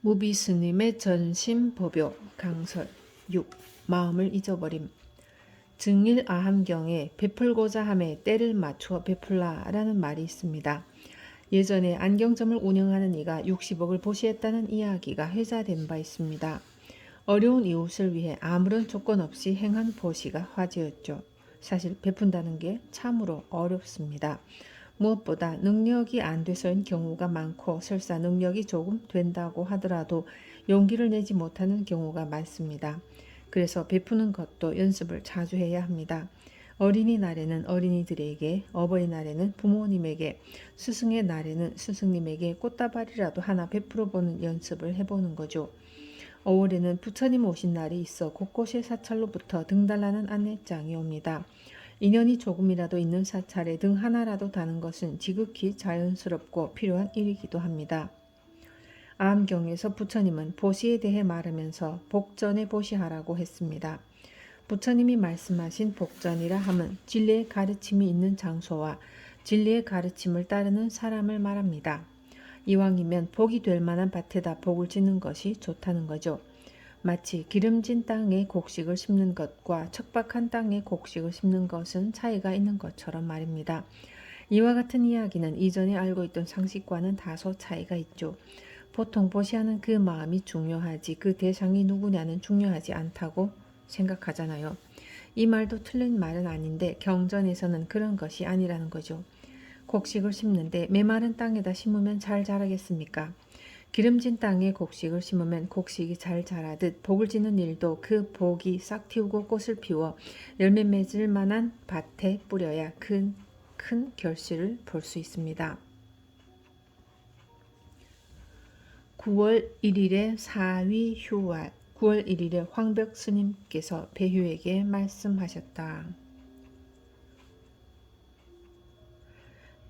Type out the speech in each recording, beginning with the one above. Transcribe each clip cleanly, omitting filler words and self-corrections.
무비스님의 전심법요 강설 6. 마음을 잊어버림. 증일 아함경에 베풀고자 함에 때를 맞추어 베풀라 라는 말이 있습니다. 예전에 안경점을 운영하는 이가 60억을 보시했다는 이야기가 회자된 바 있습니다. 어려운 이웃을 위해 아무런 조건 없이 행한 보시가 화제였죠. 사실 베푼다는 게 참으로 어렵습니다. 무엇보다 능력이 안 돼서인 경우가 많고 설사 능력이 조금 된다고 하더라도 용기를 내지 못하는 경우가 많습니다. 그래서 베푸는 것도 연습을 자주 해야 합니다. 어린이날에는 어린이들에게, 어버이날에는 부모님에게, 스승의 날에는 스승님에게 꽃다발이라도 하나 베풀어 보는 연습을 해보는 거죠. 5월에는 부처님 오신 날이 있어 곳곳의 사찰로부터 등달라는 안내장이 옵니다. 인연이 조금이라도 있는 사찰에 등 하나라도 다는 것은 지극히 자연스럽고 필요한 일이기도 합니다. 아함경에서 부처님은 보시에 대해 말하면서 복전에 보시하라고 했습니다. 부처님이 말씀하신 복전이라 함은 진리의 가르침이 있는 장소와 진리의 가르침을 따르는 사람을 말합니다. 이왕이면 복이 될 만한 밭에다 복을 짓는 것이 좋다는 거죠. 마치 기름진 땅에 곡식을 심는 것과 척박한 땅에 곡식을 심는 것은 차이가 있는 것처럼 말입니다. 이와 같은 이야기는 이전에 알고 있던 상식과는 다소 차이가 있죠. 보통 보시하는 그 마음이 중요하지 그 대상이 누구냐는 중요하지 않다고 생각하잖아요. 이 말도 틀린 말은 아닌데 경전에서는 그런 것이 아니라는 거죠. 곡식을 심는데 메마른 땅에다 심으면 잘 자라겠습니까? 기름진 땅에 곡식을 심으면 곡식이 잘 자라듯 복을 짓는 일도 그 복이 싹 틔우고 꽃을 피워 열매 맺을 만한 밭에 뿌려야 큰 결실을 볼 수 있습니다. 9월 1일에 사위휴활 9월 1일에 황벽 스님께서 배휴에게 말씀하셨다.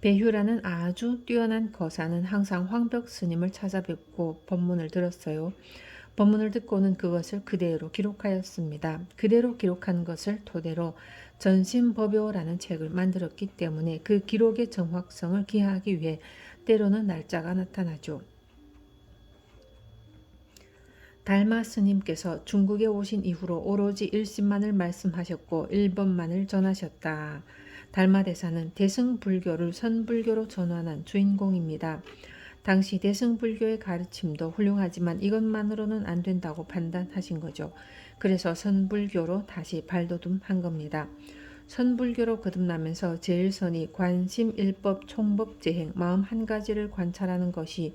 배휴라는 아주 뛰어난 거사는 항상 황벽 스님을 찾아뵙고 법문을 들었어요. 법문을 듣고는 그것을 그대로 기록하였습니다. 그대로 기록한 것을 토대로 전심법요라는 책을 만들었기 때문에 그 기록의 정확성을 기하기 위해 때로는 날짜가 나타나죠. 달마 스님께서 중국에 오신 이후로 오로지 일심만을 말씀하셨고 일법만을 전하셨다. 달마 대사는 대승불교를 선불교로 전환한 주인공입니다. 당시 대승불교의 가르침도 훌륭하지만 이것만으로는 안 된다고 판단하신 거죠. 그래서 선불교로 다시 발돋움한 겁니다. 선불교로 거듭나면서 제일선이 관심, 일법, 총법, 재행, 마음 한 가지를 관찰하는 것이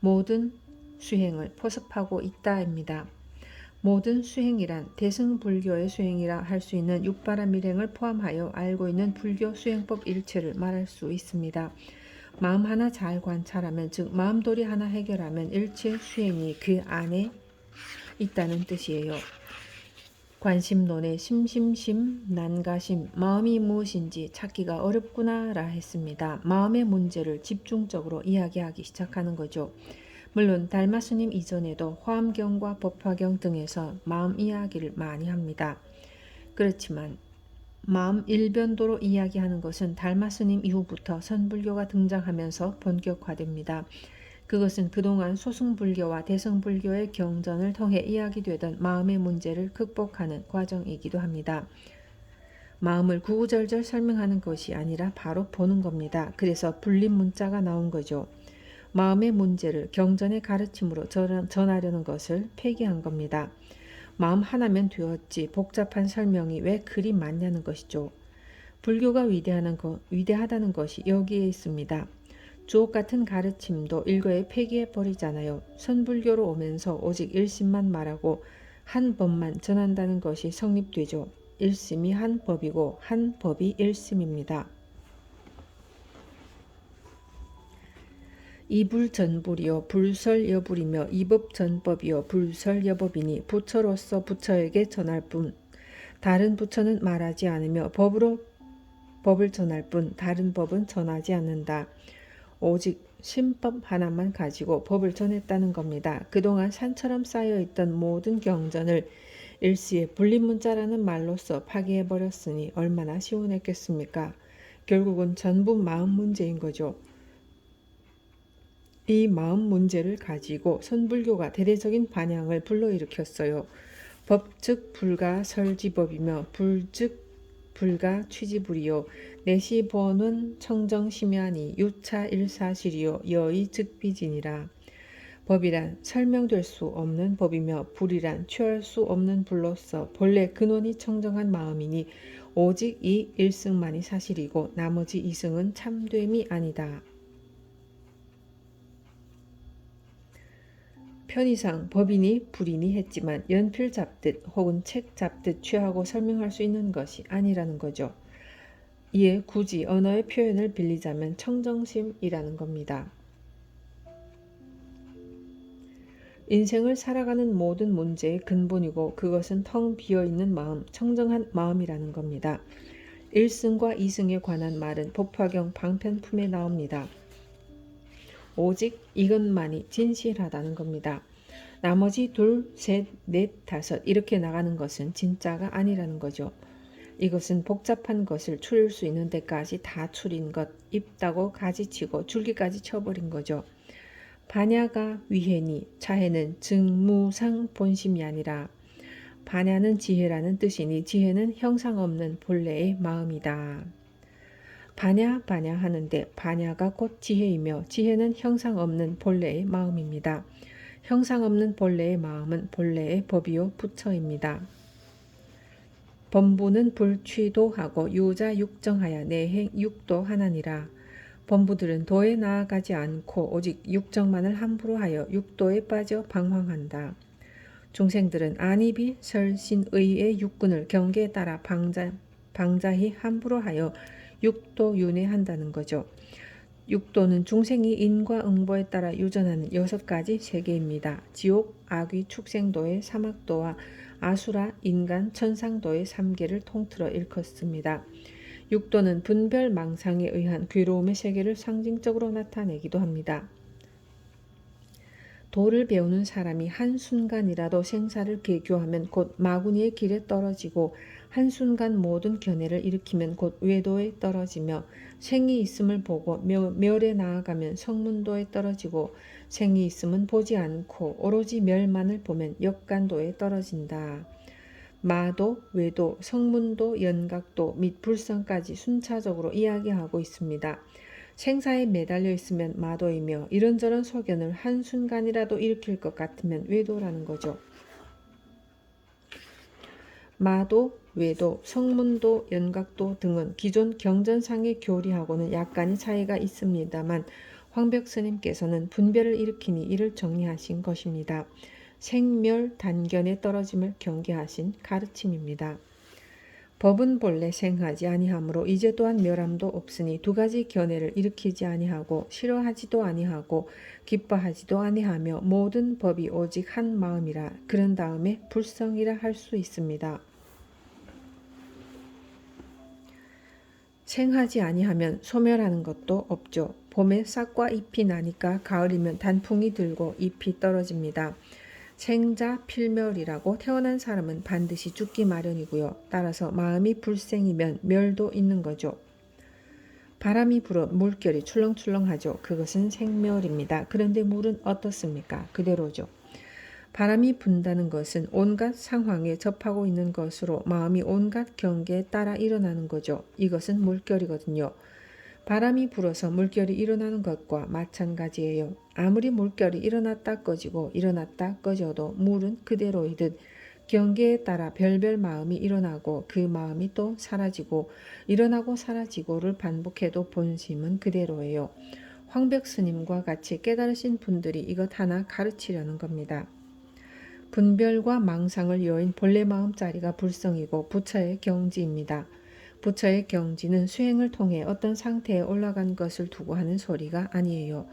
모든 수행을 포섭하고 있다입니다. 모든 수행이란 대승불교의 수행이라 할 수 있는 육바람 일행을 포함하여 알고 있는 불교 수행법 일체를 말할 수 있습니다. 마음 하나 잘 관찰하면, 즉 마음돌이 하나 해결하면 일체 수행이 그 안에 있다는 뜻이에요. 관심론의 심심심, 난가심, 마음이 무엇인지 찾기가 어렵구나라 했습니다. 마음의 문제를 집중적으로 이야기하기 시작하는 거죠. 물론 달마 스님 이전에도 화엄경과 법화경 등에서 마음 이야기를 많이 합니다. 그렇지만 마음 일변도로 이야기하는 것은 달마 스님 이후부터 선불교가 등장하면서 본격화됩니다. 그것은 그동안 소승불교와 대승불교의 경전을 통해 이야기되던 마음의 문제를 극복하는 과정이기도 합니다. 마음을 구구절절 설명하는 것이 아니라 바로 보는 겁니다. 그래서 불림 문자가 나온 거죠. 마음의 문제를 경전의 가르침으로 전하려는 것을 폐기한 겁니다. 마음 하나면 되었지 복잡한 설명이 왜 그리 많냐는 것이죠. 불교가 위대하다는 것이 여기에 있습니다. 주옥 같은 가르침도 일거에 폐기해버리잖아요. 선불교로 오면서 오직 일심만 말하고 한 법만 전한다는 것이 성립되죠. 일심이 한 법이고 한 법이 일심입니다. 이불전불이요 불설여불이며 이법전법이요 불설여법이니 부처로서 부처에게 전할 뿐 다른 부처는 말하지 않으며 법으로 법을 전할 뿐 다른 법은 전하지 않는다. 오직 신법 하나만 가지고 법을 전했다는 겁니다. 그동안 산처럼 쌓여있던 모든 경전을 일시에 불림문자라는 말로써 파괴해버렸으니 얼마나 시원했겠습니까? 결국은 전부 마음 문제인 거죠. 이 마음 문제를 가지고 선불교가 대대적인 반향을 불러일으켰어요. 법 즉 불가 설지법이며 불 즉 불가 취지불이요 내시본은 청정심야니 유차 일사실이요 여의 즉비진이라. 법이란 설명될 수 없는 법이며 불이란 취할 수 없는 불로서 본래 근원이 청정한 마음이니 오직 이 일승만이 사실이고 나머지 이승은 참됨이 아니다. 편의상 법이니 불이니 했지만 연필 잡듯 혹은 책 잡듯 취하고 설명할 수 있는 것이 아니라는 거죠. 이에 굳이 언어의 표현을 빌리자면 청정심이라는 겁니다. 인생을 살아가는 모든 문제의 근본이고 그것은 텅 비어있는 마음, 청정한 마음이라는 겁니다. 1승과 2승에 관한 말은 법화경 방편품에 나옵니다. 오직 이것만이 진실하다는 겁니다. 나머지 둘, 셋, 넷, 다섯 이렇게 나가는 것은 진짜가 아니라는 거죠. 이것은 복잡한 것을 추릴 수 있는 데까지 다 추린 것, 입다고 가지치고 줄기까지 쳐버린 거죠. 반야가 위해니 차해는 증무상 본심이 아니라 반야는 지혜라는 뜻이니 지혜는 형상 없는 본래의 마음이다. 반야 하는데 반야가 곧 지혜이며 지혜는 형상 없는 본래의 마음입니다. 형상 없는 본래의 마음은 본래의 법이요 부처입니다. 범부는 불취도하고 유자 육정하여 내행 육도 하나니라. 범부들은 도에 나아가지 않고 오직 육정만을 함부로 하여 육도에 빠져 방황한다. 중생들은 안입이 설신의의 육군을 경계에 따라 방자히 함부로 하여 육도 윤회한다는 거죠. 육도는 중생이 인과 응보에 따라 유전하는 6가지 세계입니다. 지옥, 악귀, 축생도의 사막도와 아수라, 인간, 천상도의 3개를 통틀어 일컫습니다. 육도는 분별 망상에 의한 괴로움의 세계를 상징적으로 나타내기도 합니다. 도를 배우는 사람이 한순간이라도 생사를 계교하면 곧 마구니의 길에 떨어지고 한순간 모든 견해를 일으키면 곧 외도에 떨어지며 생이 있음을 보고 멸에 나아가면 성문도에 떨어지고 생이 있음은 보지 않고 오로지 멸만을 보면 역간도에 떨어진다. 마도, 외도, 성문도, 연각도 및 불성까지 순차적으로 이야기하고 있습니다. 생사에 매달려 있으면 마도이며 이런저런 소견을 한순간이라도 일으킬 것 같으면 외도라는 거죠. 마도, 외도, 성문도, 연각도 등은 기존 경전상의 교리하고는 약간의 차이가 있습니다만 황벽 스님께서는 분별을 일으키니 이를 정리하신 것입니다. 생멸 단견에 떨어짐을 경계하신 가르침입니다. 법은 본래 생하지 아니하므로 이제 또한 멸함도 없으니 2가지 견해를 일으키지 아니하고 싫어하지도 아니하고 기뻐하지도 아니하며 모든 법이 오직 한 마음이라 그런 다음에 불성이라 할 수 있습니다. 생하지 아니하면 소멸하는 것도 없죠. 봄에 싹과 잎이 나니까 가을이면 단풍이 들고 잎이 떨어집니다. 생자 필멸이라고 태어난 사람은 반드시 죽기 마련이고요. 따라서 마음이 불생이면 멸도 있는 거죠. 바람이 불어 물결이 출렁출렁하죠. 그것은 생멸입니다. 그런데 물은 어떻습니까? 그대로죠. 바람이 분다는 것은 온갖 상황에 접하고 있는 것으로 마음이 온갖 경계에 따라 일어나는 거죠. 이것은 물결이거든요. 바람이 불어서 물결이 일어나는 것과 마찬가지예요. 아무리 물결이 일어났다 꺼지고 일어났다 꺼져도 물은 그대로이듯 경계에 따라 별별 마음이 일어나고 그 마음이 또 사라지고 일어나고 사라지고를 반복해도 본심은 그대로예요. 황벽 스님과 같이 깨달으신 분들이 이것 하나 가르치려는 겁니다. 분별과 망상을 여인 본래 마음자리가 불성이고 부처의 경지입니다. 부처의 경지는 수행을 통해 어떤 상태에 올라간 것을 두고 하는 소리가 아니에요.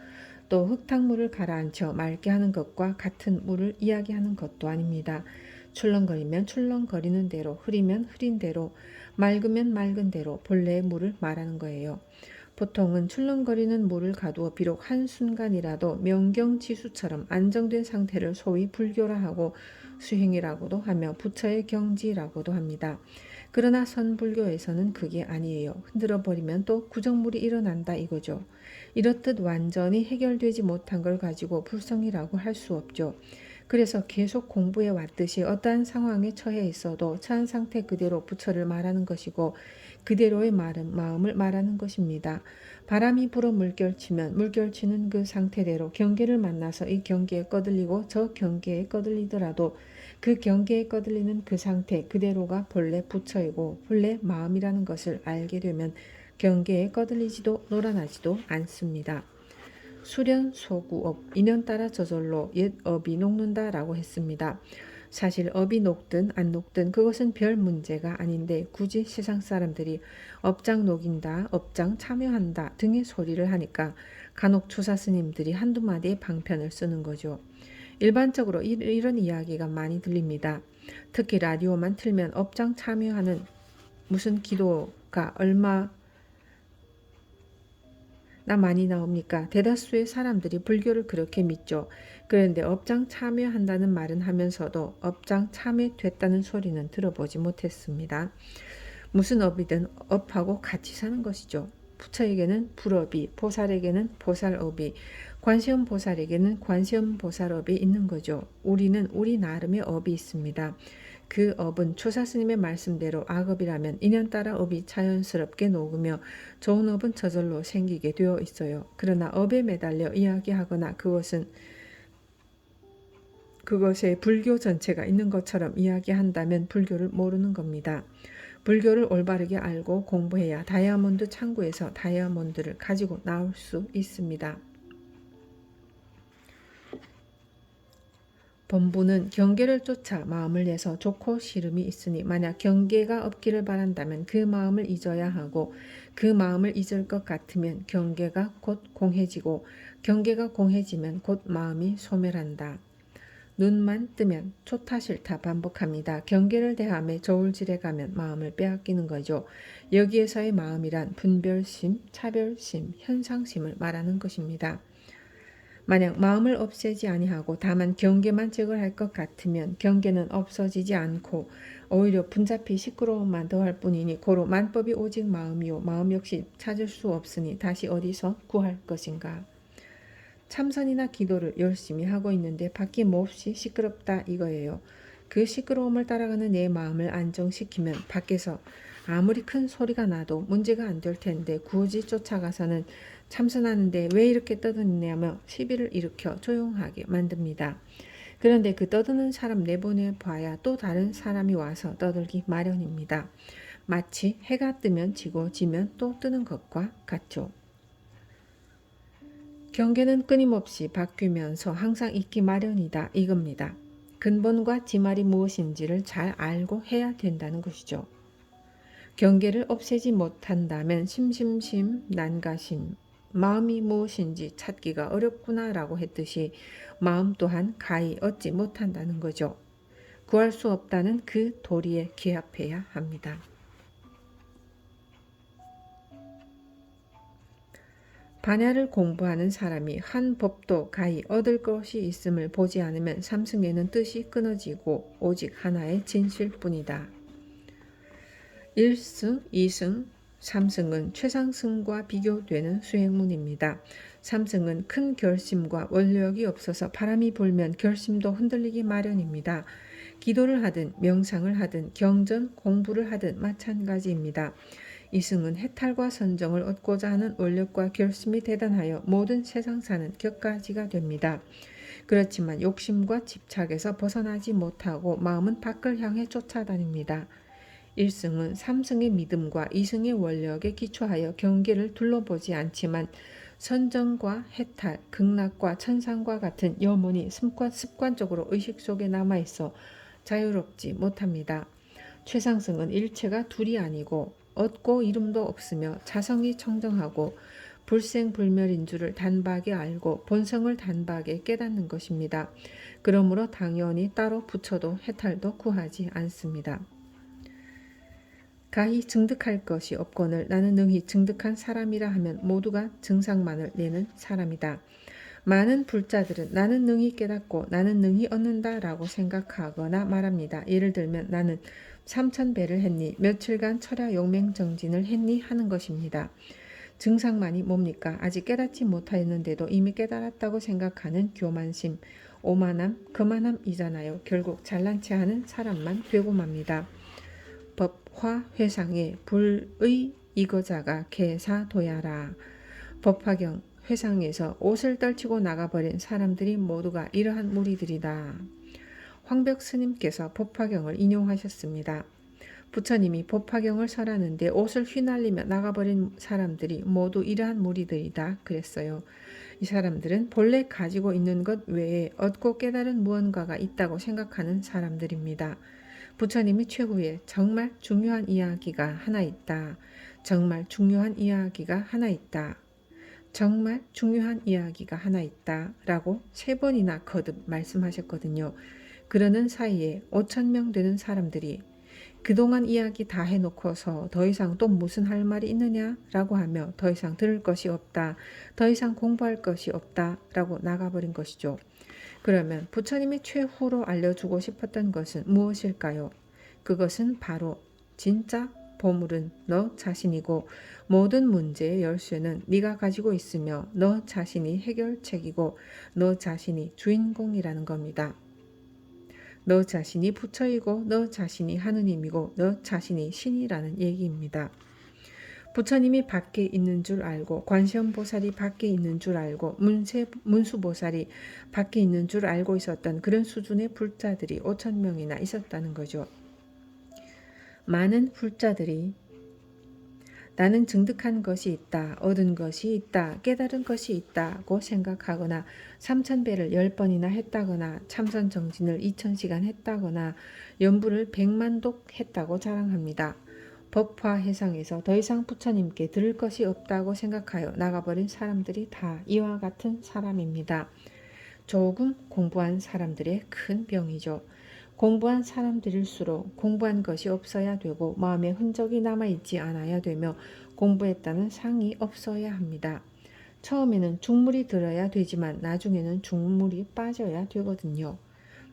또 흙탕물을 가라앉혀 맑게 하는 것과 같은 물을 이야기하는 것도 아닙니다. 출렁거리면 출렁거리는 대로, 흐리면 흐린 대로, 맑으면 맑은 대로 본래의 물을 말하는 거예요. 보통은 출렁거리는 물을 가두어 비록 한순간이라도 명경지수처럼 안정된 상태를 소위 불교라 하고 수행이라고도 하며 부처의 경지라고도 합니다. 그러나 선불교에서는 그게 아니에요. 흔들어 버리면 또 구정물이 일어난다 이거죠. 이렇듯 완전히 해결되지 못한 걸 가지고 불성이라고 할 수 없죠. 그래서 계속 공부해 왔듯이 어떠한 상황에 처해 있어도 처한 상태 그대로 부처를 말하는 것이고 그대로의 말은 마음을 말하는 것입니다. 바람이 불어 물결치면 물결치는 그 상태대로 경계를 만나서 이 경계에 꺼들리고 저 경계에 꺼들리더라도 그 경계에 꺼들리는 그 상태 그대로가 본래 부처이고 본래 마음이라는 것을 알게 되면 경계에 꺼들리지도 놀아나지도 않습니다. 수련소구업, 인연 따라 저절로 옛 업이 녹는다 라고 했습니다. 사실 업이 녹든 안 녹든 그것은 별 문제가 아닌데 굳이 세상 사람들이 업장 녹인다, 업장 참여한다 등의 소리를 하니까 간혹 조사 스님들이 한두 마디의 방편을 쓰는 거죠. 일반적으로 이런 이야기가 많이 들립니다. 특히 라디오만 틀면 업장 참여하는 무슨 기도가 얼마나 많이 나옵니까? 대다수의 사람들이 불교를 그렇게 믿죠. 그런데 업장 참여한다는 말은 하면서도 업장 참여됐다는 소리는 들어보지 못했습니다. 무슨 업이든 업하고 같이 사는 것이죠. 부처에게는 불업이, 보살에게는 보살업이, 관세음보살에게는 관세음보살업이 있는 거죠. 우리는 우리 나름의 업이 있습니다. 그 업은 조사스님의 말씀대로 악업이라면 인연 따라 업이 자연스럽게 녹으며 좋은 업은 저절로 생기게 되어 있어요. 그러나 업에 매달려 이야기하거나 그것에 불교 전체가 있는 것처럼 이야기한다면 불교를 모르는 겁니다. 불교를 올바르게 알고 공부해야 다이아몬드 창고에서 다이아몬드를 가지고 나올 수 있습니다. 범부는 경계를 쫓아 마음을 내서 좋고 싫음이 있으니 만약 경계가 없기를 바란다면 그 마음을 잊어야 하고 그 마음을 잊을 것 같으면 경계가 곧 공해지고 경계가 공해지면 곧 마음이 소멸한다. 눈만 뜨면 좋다 싫다 반복합니다. 경계를 대함에 저울질에 가면 마음을 빼앗기는 거죠. 여기에서의 마음이란 분별심, 차별심, 현상심을 말하는 것입니다. 만약 마음을 없애지 아니하고 다만 경계만 제거할 것 같으면 경계는 없어지지 않고 오히려 분잡히 시끄러움만 더할 뿐이니 고로 만법이 오직 마음이요 마음 역시 찾을 수 없으니 다시 어디서 구할 것인가. 참선이나 기도를 열심히 하고 있는데 밖이 몹시 시끄럽다 이거예요. 그 시끄러움을 따라가는 내 마음을 안정시키면 밖에서 아무리 큰 소리가 나도 문제가 안 될 텐데 굳이 쫓아가서는 참선하는데 왜 이렇게 떠드냐며 시비를 일으켜 조용하게 만듭니다. 그런데 그 떠드는 사람 내보내봐야 또 다른 사람이 와서 떠들기 마련입니다. 마치 해가 뜨면 지고 지면 또 뜨는 것과 같죠. 경계는 끊임없이 바뀌면서 항상 있기 마련이다 이겁니다. 근본과 지말이 무엇인지를 잘 알고 해야 된다는 것이죠. 경계를 없애지 못한다면 심심심 난가심 마음이 무엇인지 찾기가 어렵구나 라고 했듯이 마음 또한 가히 얻지 못한다는 거죠. 구할 수 없다는 그 도리에 기합해야 합니다. 반야를 공부하는 사람이 한 법도 가히 얻을 것이 있음을 보지 않으면 삼승에는 뜻이 끊어지고 오직 하나의 진실뿐이다. 1승, 2승, 3승은 최상승과 비교되는 수행문입니다. 3승은 큰 결심과 원력이 없어서 바람이 불면 결심도 흔들리기 마련입니다. 기도를 하든 명상을 하든 경전 공부를 하든 마찬가지입니다. 2승은 해탈과 선정을 얻고자 하는 원력과 결심이 대단하여 모든 세상사는 격가지가 됩니다. 그렇지만 욕심과 집착에서 벗어나지 못하고 마음은 밖을 향해 쫓아다닙니다. 1승은 3승의 믿음과 2승의 원력에 기초하여 경계를 둘러보지 않지만 선정과 해탈, 극락과 천상과 같은 여문이 습관적으로 의식 속에 남아있어 자유롭지 못합니다. 최상승은 일체가 둘이 아니고 얻고 이름도 없으며 자성이 청정하고 불생불멸인 줄을 단박에 알고 본성을 단박에 깨닫는 것입니다. 그러므로 당연히 따로 부처도 해탈도 구하지 않습니다. 가히 증득할 것이 없거늘 나는 능히 증득한 사람이라 하면 모두가 증상만을 내는 사람이다. 많은 불자들은 나는 능히 깨닫고 나는 능히 얻는다 라고 생각하거나 말합니다. 예를 들면 나는 삼천배를 했니? 며칠간 철야 용맹정진을 했니? 하는 것입니다. 증상만이 뭡니까? 아직 깨닫지 못하였는데도 이미 깨달았다고 생각하는 교만심, 오만함, 그만함이잖아요. 결국 잘난 체하는 사람만 되고 맙니다. 법화회상에 불의 이거자가 개사도야라. 법화경 회상에서 옷을 떨치고 나가버린 사람들이 모두가 이러한 무리들이다. 황벽 스님께서 법화경을 인용하셨습니다. 부처님이 법화경을 설하는데 옷을 휘날리며 나가버린 사람들이 모두 이러한 무리들이다 그랬어요. 이 사람들은 본래 가지고 있는 것 외에 얻고 깨달은 무언가가 있다고 생각하는 사람들입니다. 부처님이 최후에 정말 중요한 이야기가 하나 있다. 정말 중요한 이야기가 하나 있다. 정말 중요한 이야기가 하나 있다 라고 3번이나 거듭 말씀하셨거든요. 그러는 사이에 5,000명 되는 사람들이 그동안 이야기 다 해놓고서 더 이상 또 무슨 할 말이 있느냐 라고 하며 더 이상 들을 것이 없다, 더 이상 공부할 것이 없다 라고 나가버린 것이죠. 그러면 부처님이 최후로 알려주고 싶었던 것은 무엇일까요? 그것은 바로 진짜 보물은 너 자신이고 모든 문제의 열쇠는 네가 가지고 있으며 너 자신이 해결책이고 너 자신이 주인공이라는 겁니다. 너 자신이 부처이고 너 자신이 하느님이고 너 자신이 신이라는 얘기입니다. 부처님이 밖에 있는 줄 알고 관세음보살이 밖에 있는 줄 알고 문수보살이 밖에 있는 줄 알고 있었던 그런 수준의 불자들이 5,000명이나 있었다는 거죠. 많은 불자들이 나는 증득한 것이 있다, 얻은 것이 있다, 깨달은 것이 있다고 생각하거나 3,000배를 10번이나 했다거나 참선정진을 2,000시간 했다거나 연부를 100만독 했다고 자랑합니다. 법화해상에서 더 이상 부처님께 들을 것이 없다고 생각하여 나가버린 사람들이 다 이와 같은 사람입니다. 조금 공부한 사람들의 큰 병이죠. 공부한 사람들일수록 공부한 것이 없어야 되고 마음에 흔적이 남아있지 않아야 되며 공부했다는 상이 없어야 합니다. 처음에는 중물이 들어야 되지만 나중에는 중물이 빠져야 되거든요.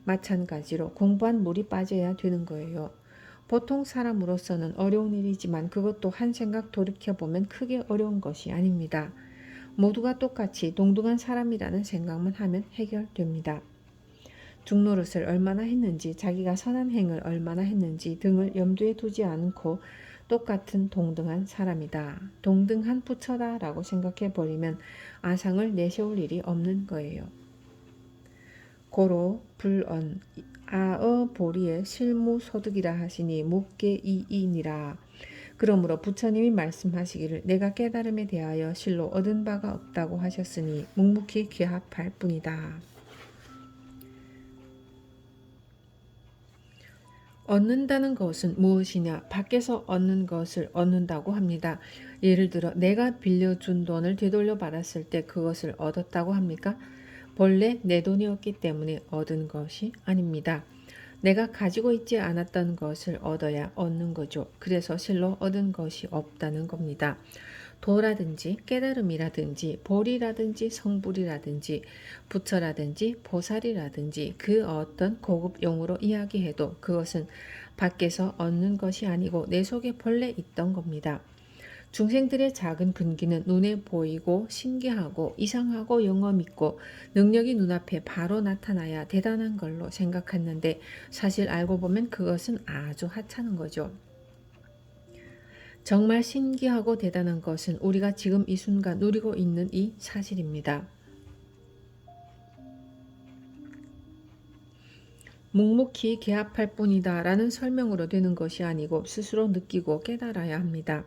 마찬가지로 공부한 물이 빠져야 되는 거예요. 보통 사람으로서는 어려운 일이지만 그것도 한 생각 돌이켜보면 크게 어려운 것이 아닙니다. 모두가 똑같이 동등한 사람이라는 생각만 하면 해결됩니다. 중노릇을 얼마나 했는지, 자기가 선한 행을 얼마나 했는지 등을 염두에 두지 않고 똑같은 동등한 사람이다, 동등한 부처다 라고 생각해버리면 아상을 내세울 일이 없는 거예요. 고로 불언 아어 보리의 실무소득이라 하시니 묵계 이이니라. 그러므로 부처님이 말씀하시기를 내가 깨달음에 대하여 실로 얻은 바가 없다고 하셨으니 묵묵히 귀합할 뿐이다. 얻는다는 것은 무엇이냐? 밖에서 얻는 것을 얻는다고 합니다. 예를 들어 내가 빌려준 돈을 되돌려 받았을 때 그것을 얻었다고 합니까? 본래 내 돈이었기 때문에 얻은 것이 아닙니다. 내가 가지고 있지 않았던 것을 얻어야 얻는 거죠. 그래서 실로 얻은 것이 없다는 겁니다. 도라든지 깨달음이라든지 보리라든지 성불이라든지 부처라든지 보살이라든지 그 어떤 고급 용어로 이야기해도 그것은 밖에서 얻는 것이 아니고 내 속에 본래 있던 겁니다. 중생들의 작은 근기는 눈에 보이고 신기하고 이상하고 영험있고 능력이 눈앞에 바로 나타나야 대단한 걸로 생각했는데 사실 알고 보면 그것은 아주 하찮은 거죠. 정말 신기하고 대단한 것은 우리가 지금 이 순간 누리고 있는 이 사실입니다. 묵묵히 개합할 뿐이다 라는 설명으로 되는 것이 아니고 스스로 느끼고 깨달아야 합니다.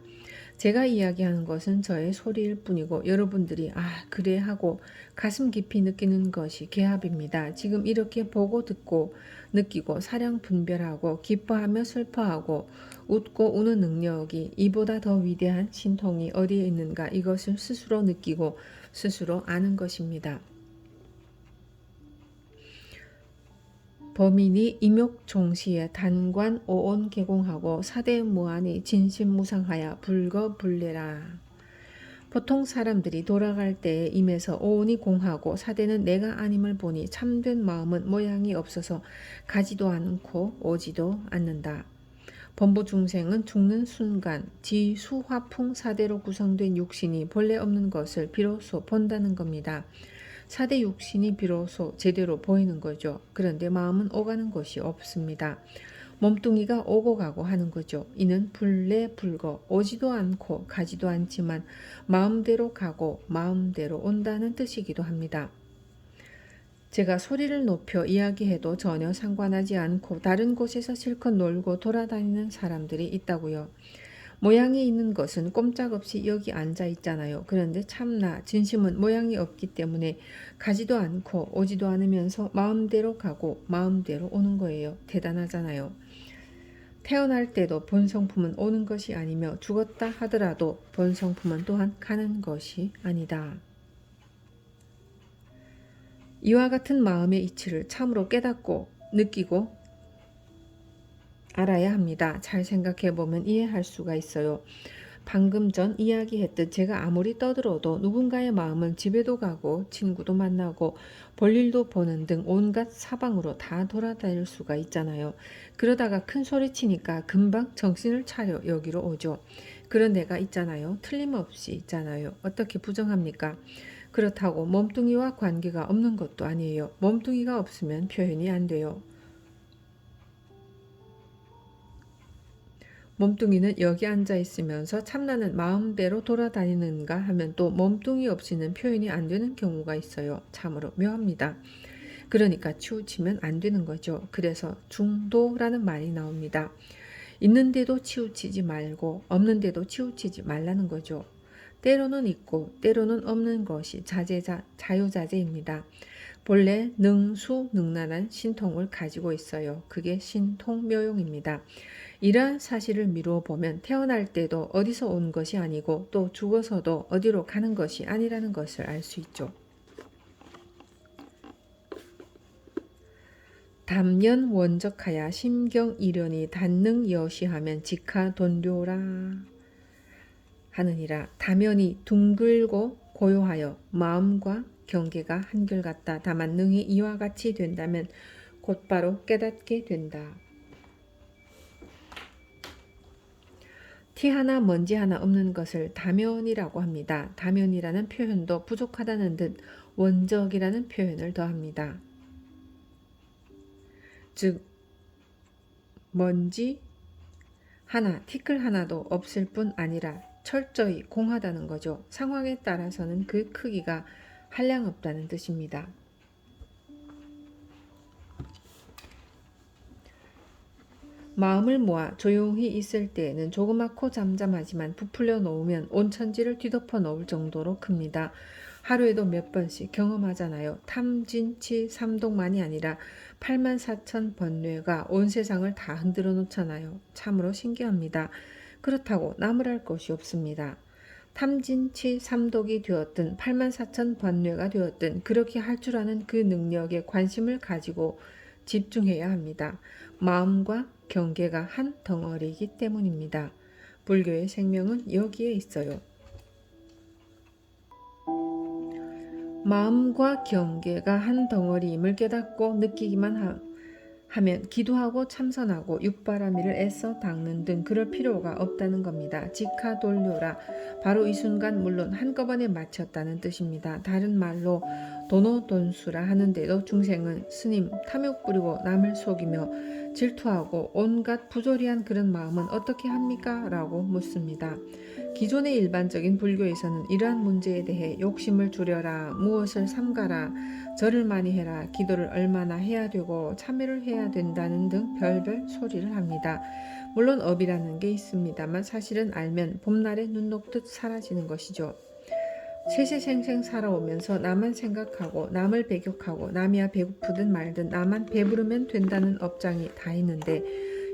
제가 이야기하는 것은 저의 소리일 뿐이고 여러분들이 그래 하고 가슴 깊이 느끼는 것이 개합입니다. 지금 이렇게 보고 듣고 느끼고 사량 분별하고 기뻐하며 슬퍼하고 웃고 우는 능력이 이보다 더 위대한 신통이 어디에 있는가 이것을 스스로 느끼고 스스로 아는 것입니다. 범인이 임욕종시에 단관 오온 개공하고 사대무한이 진심무상하여 불거불례라. 보통 사람들이 돌아갈 때에 임에서 오온이 공하고 사대는 내가 아님을 보니 참된 마음은 모양이 없어서 가지도 않고 오지도 않는다. 범부 중생은 죽는 순간 지수화풍 사대로 구성된 육신이 본래 없는 것을 비로소 본다는 겁니다. 사대 육신이 비로소 제대로 보이는 거죠. 그런데 마음은 오가는 것이 없습니다. 몸뚱이가 오고 가고 하는 거죠. 이는 불례불거, 오지도 않고 가지도 않지만 마음대로 가고 마음대로 온다는 뜻이기도 합니다. 제가 소리를 높여 이야기해도 전혀 상관하지 않고 다른 곳에서 실컷 놀고 돌아다니는 사람들이 있다고요. 모양이 있는 것은 꼼짝없이 여기 앉아 있잖아요. 그런데 참나 진심은 모양이 없기 때문에 가지도 않고 오지도 않으면서 마음대로 가고 마음대로 오는 거예요. 대단하잖아요. 태어날 때도 본성품은 오는 것이 아니며 죽었다 하더라도 본성품은 또한 가는 것이 아니다. 이와 같은 마음의 이치를 참으로 깨닫고 느끼고 알아야 합니다. 잘 생각해 보면 이해할 수가 있어요. 방금 전 이야기했듯 제가 아무리 떠들어도 누군가의 마음은 집에도 가고 친구도 만나고 볼일도 보는 등 온갖 사방으로 다 돌아다닐 수가 있잖아요. 그러다가 큰 소리 치니까 금방 정신을 차려 여기로 오죠. 그런 데가 있잖아요. 틀림없이 있잖아요. 어떻게 부정합니까? 그렇다고 몸뚱이와 관계가 없는 것도 아니에요. 몸뚱이가 없으면 표현이 안 돼요. 몸뚱이는 여기 앉아 있으면서 참나는 마음대로 돌아다니는가 하면 또 몸뚱이 없이는 표현이 안 되는 경우가 있어요. 참으로 묘합니다. 그러니까 치우치면 안 되는 거죠. 그래서 중도라는 말이 나옵니다. 있는데도 치우치지 말고 없는데도 치우치지 말라는 거죠. 때로는 있고 때로는 없는 것이 자유자재입니다. 본래 능수능란한 신통을 가지고 있어요. 그게 신통묘용입니다. 이러한 사실을 미루어 보면 태어날 때도 어디서 온 것이 아니고 또 죽어서도 어디로 가는 것이 아니라는 것을 알 수 있죠. 담연 원적하야 심경 이련이 단능 여시하면 직하 돈료라 하느니라. 다면이 둥글고 고요하여 마음과 경계가 한결같다. 다만 능히 이와 같이 된다면 곧바로 깨닫게 된다. 티 하나 먼지 하나 없는 것을 다면이라고 합니다. 다면이라는 표현도 부족하다는 듯 원적이라는 표현을 더합니다. 즉 먼지 하나, 티끌 하나도 없을 뿐 아니라 철저히 공하다는 거죠. 상황에 따라서는 그 크기가 한량없다는 뜻입니다. 마음을 모아 조용히 있을 때에는 조그맣고 잠잠하지만 부풀려 놓으면 온 천지를 뒤덮어 놓을 정도로 큽니다. 하루에도 몇 번씩 경험하잖아요. 탐진치 삼독만이 아니라 84,000 번뇌가 온 세상을 다 흔들어 놓잖아요. 참으로 신기합니다. 그렇다고 나무랄 것이 없습니다. 탐진치 삼독이 되었든 84,000 번뇌가 되었든 그렇게 할 줄 아는 그 능력에 관심을 가지고 집중해야 합니다. 마음과 경계가 한 덩어리이기 때문입니다. 불교의 생명은 여기에 있어요. 마음과 경계가 한 덩어리임을 깨닫고 느끼기만 하면 기도하고 참선하고 육바라밀을 애써 닦는 등 그럴 필요가 없다는 겁니다. 직하 돌려라. 바로 이 순간 물론 한꺼번에 마쳤다는 뜻입니다. 다른 말로 도노돈수라 하는데도 중생은 스님 탐욕 부리고 남을 속이며 질투하고 온갖 부조리한 그런 마음은 어떻게 합니까? 라고 묻습니다. 기존의 일반적인 불교에서는 이러한 문제에 대해 욕심을 줄여라, 무엇을 삼가라, 절을 많이 해라, 기도를 얼마나 해야 되고 참회를 해야 된다는 등 별별 소리를 합니다. 물론 업이라는 게 있습니다만 사실은 알면 봄날에 눈 녹듯 사라지는 것이죠. 세세생생 살아오면서 나만 생각하고 남을 배격하고 남이야 배고프든 말든 나만 배부르면 된다는 업장이 다 있는데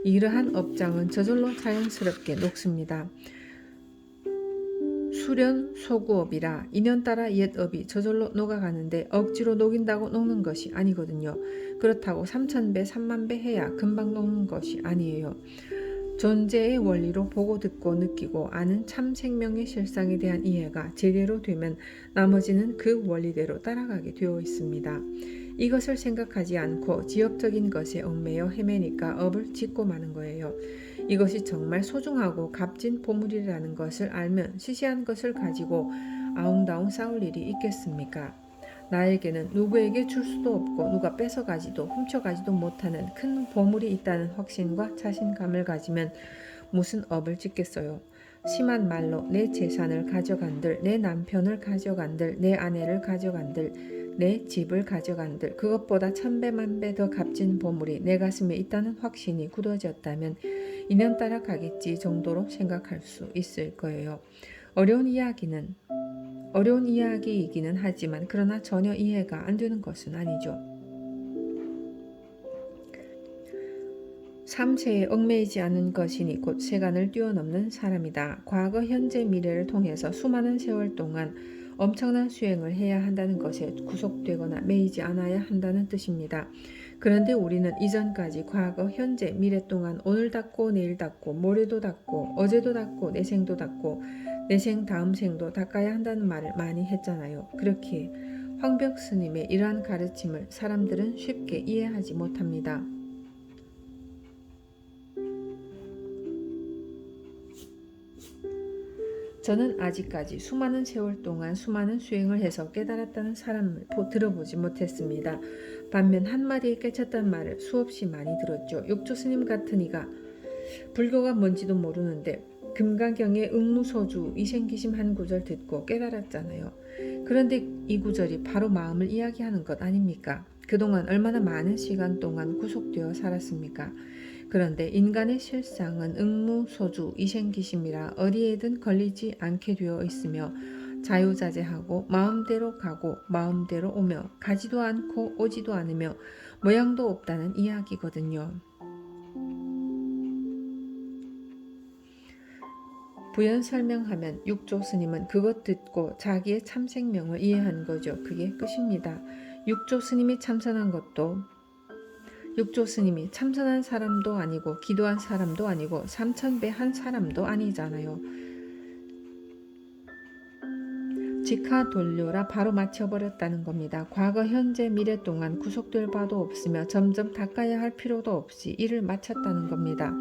이러한 업장은 저절로 자연스럽게 녹습니다. 수련 소구업이라 인연따라 옛업이 저절로 녹아가는데 억지로 녹인다고 녹는 것이 아니거든요. 그렇다고 3000배 30,000배 해야 금방 녹는 것이 아니에요. 존재의 원리로 보고 듣고 느끼고 아는 참 생명의 실상에 대한 이해가 제대로 되면 나머지는 그 원리대로 따라가게 되어 있습니다. 이것을 생각하지 않고 지엽적인 것에 얽매여 헤매니까 업을 짓고 마는 거예요. 이것이 정말 소중하고 값진 보물이라는 것을 알면 시시한 것을 가지고 아웅다웅 싸울 일이 있겠습니까? 나에게는 누구에게 줄 수도 없고 누가 뺏어가지도 훔쳐가지도 못하는 큰 보물이 있다는 확신과 자신감을 가지면 무슨 업을 짓겠어요. 심한 말로 내 재산을 가져간들, 내 남편을 가져간들, 내 아내를 가져간들, 내 집을 가져간들, 그것보다 천배만배 더 값진 보물이 내 가슴에 있다는 확신이 굳어졌다면 인연 따라 가겠지 정도로 생각할 수 있을 거예요. 어려운 이야기이기는 하지만 그러나 전혀 이해가 안 되는 것은 아니죠. 3세에 얽매이지 않은 것이니 곧 세간을 뛰어넘는 사람이다. 과거, 현재, 미래를 통해서 수많은 세월 동안 엄청난 수행을 해야 한다는 것에 구속되거나 매이지 않아야 한다는 뜻입니다. 그런데 우리는 이전까지 과거, 현재, 미래 동안 오늘 닦고 내일 닦고 모레도 닦고 어제도 닦고 내생도 닦고 내생 다음 생도 닦아야 한다는 말을 많이 했잖아요. 그렇기에 황벽 스님의 이러한 가르침을 사람들은 쉽게 이해하지 못합니다. 저는 아직까지 수많은 세월 동안 수많은 수행을 해서 깨달았다는 사람을 들어보지 못했습니다. 반면 한마디에 깨쳤단 말을 수없이 많이 들었죠. 육조 스님 같은 이가 불교가 뭔지도 모르는데 금가경의 응무소주 이생기심 한 구절 듣고 깨달았잖아요. 그런데 이 구절이 바로 마음을 이야기하는 것 아닙니까? 그동안 얼마나 많은 시간 동안 구속되어 살았습니까? 그런데 인간의 실상은 응무소주 이생기심이라 어디에든 걸리지 않게 되어 있으며 자유자재하고 마음대로 가고 마음대로 오며 가지도 않고 오지도 않으며 모양도 없다는 이야기거든요. 부연 설명하면 육조 스님은 그것 듣고 자기의 참생명을 이해한 거죠. 그게 끝입니다. 육조 스님이 참선한 것도 육조 스님이 참선한 사람도 아니고 기도한 사람도 아니고 삼천배 한 사람도 아니잖아요. 직하돌려라 바로 맞춰버렸다는 겁니다. 과거, 현재, 미래 동안 구속될 바도 없으며 점점 닦아야 할 필요도 없이 일을 마쳤다는 겁니다.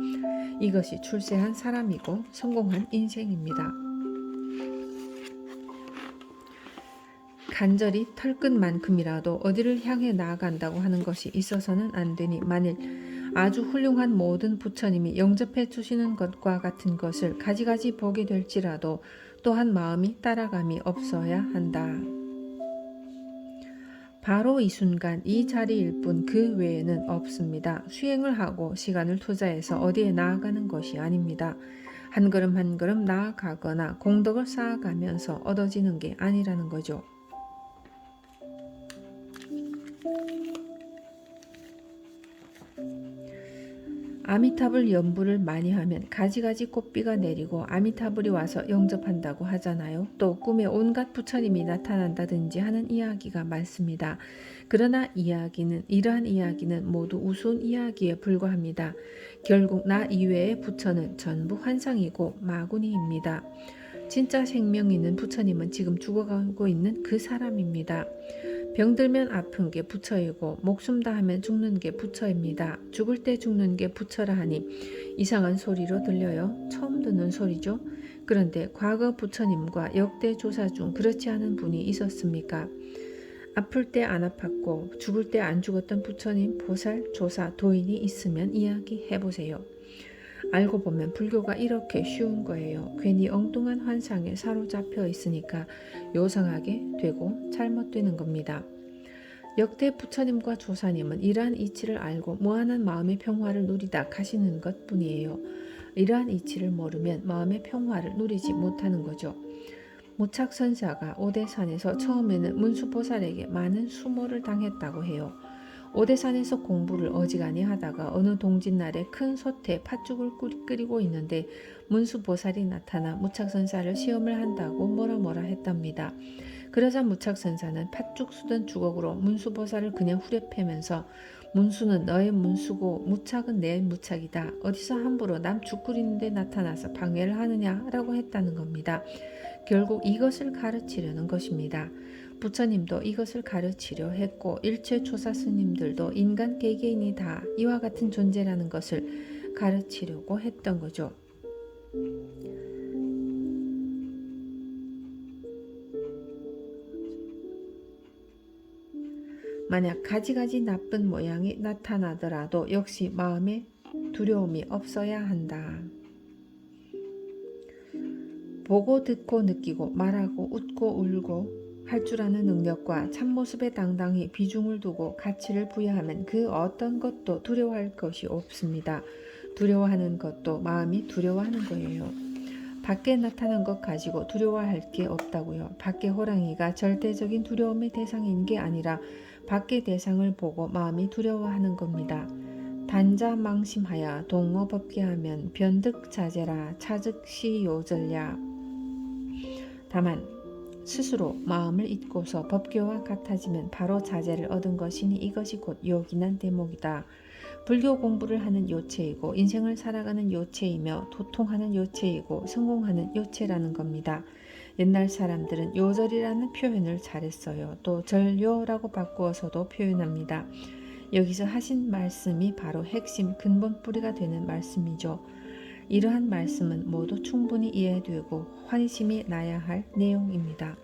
이것이 출세한 사람이고 성공한 인생입니다. 간절히 털끝만큼이라도 어디를 향해 나아간다고 하는 것이 있어서는 안 되니 만일 아주 훌륭한 모든 부처님이 영접해 주시는 것과 같은 것을 가지가지 보게 될지라도 또한 마음이 따라감이 없어야 한다. 바로 이 순간 이 자리일 뿐 그 외에는 없습니다. 수행을 하고 시간을 투자해서 어디에 나아가는 것이 아닙니다. 한 걸음 한 걸음 나아가거나 공덕을 쌓아가면서 얻어지는 게 아니라는 거죠. 아미타불 연부를 많이 하면 가지가지 꽃비가 내리고 아미타불이 와서 영접한다고 하잖아요. 또 꿈에 온갖 부처님이 나타난다든지 하는 이야기가 많습니다. 그러나 이러한 이야기는 모두 우스운 이야기에 불과합니다. 결국 나 이외의 부처는 전부 환상이고 마구니입니다. 진짜 생명 있는 부처님은 지금 죽어가고 있는 그 사람입니다. 병들면 아픈 게 부처이고 목숨 다하면 죽는 게 부처입니다. 죽을 때 죽는 게 부처라 하니 이상한 소리로 들려요. 처음 듣는 소리죠. 그런데 과거 부처님과 역대 조사 중 그렇지 않은 분이 있었습니까? 아플 때 안 아팠고 죽을 때 안 죽었던 부처님, 보살, 조사, 도인이 있으면 이야기해보세요. 알고 보면 불교가 이렇게 쉬운 거예요. 괜히 엉뚱한 환상에 사로잡혀 있으니까 요상하게 되고 잘못되는 겁니다. 역대 부처님과 조사님은 이러한 이치를 알고 무한한 마음의 평화를 누리다 가시는 것 뿐이에요. 이러한 이치를 모르면 마음의 평화를 누리지 못하는 거죠. 무착선사가 오대산에서 처음에는 문수보살에게 많은 수모를 당했다고 해요. 오대산에서 공부를 어지간히 하다가 어느 동짓날에 큰 솥에 팥죽을 끓이고 있는데 문수보살이 나타나 무착선사를 시험을 한다고 뭐라 했답니다. 그러자 무착선사는 팥죽 수든 주걱으로 문수보살을 그냥 후려패면서 문수는 너의 문수고 무착은 내 무착이다. 어디서 함부로 남 죽 끓이는데 나타나서 방해를 하느냐라고 했다는 겁니다. 결국 이것을 가르치려는 것입니다. 부처님도 이것을 가르치려 했고 일체 조사 스님들도 인간 개개인이 다 이와 같은 존재라는 것을 가르치려고 했던 거죠. 만약 가지가지 나쁜 모양이 나타나더라도 역시 마음에 두려움이 없어야 한다. 보고 듣고 느끼고 말하고 웃고 울고 할 줄 아는 능력과 참모습에 당당히 비중을 두고 가치를 부여하면 그 어떤 것도 두려워할 것이 없습니다. 두려워하는 것도 마음이 두려워하는 거예요. 밖에 나타난 것 가지고 두려워할 게 없다고요. 밖에 호랑이가 절대적인 두려움의 대상인 게 아니라 밖의 대상을 보고 마음이 두려워하는 겁니다. 단자망심하여 동어법계하면 변득자제라 차즉시 요절야. 다만 스스로 마음을 잊고서 법교와 같아지면 바로 자제를 얻은 것이니 이것이 곧 요긴한 대목이다. 불교 공부를 하는 요체이고 인생을 살아가는 요체이며 도통하는 요체이고 성공하는 요체라는 겁니다. 옛날 사람들은 요절이라는 표현을 잘했어요. 또 절요라고 바꾸어서도 표현합니다. 여기서 하신 말씀이 바로 핵심 근본 뿌리가 되는 말씀이죠. 이러한 말씀은 모두 충분히 이해되고 환희심이 나야 할 내용입니다.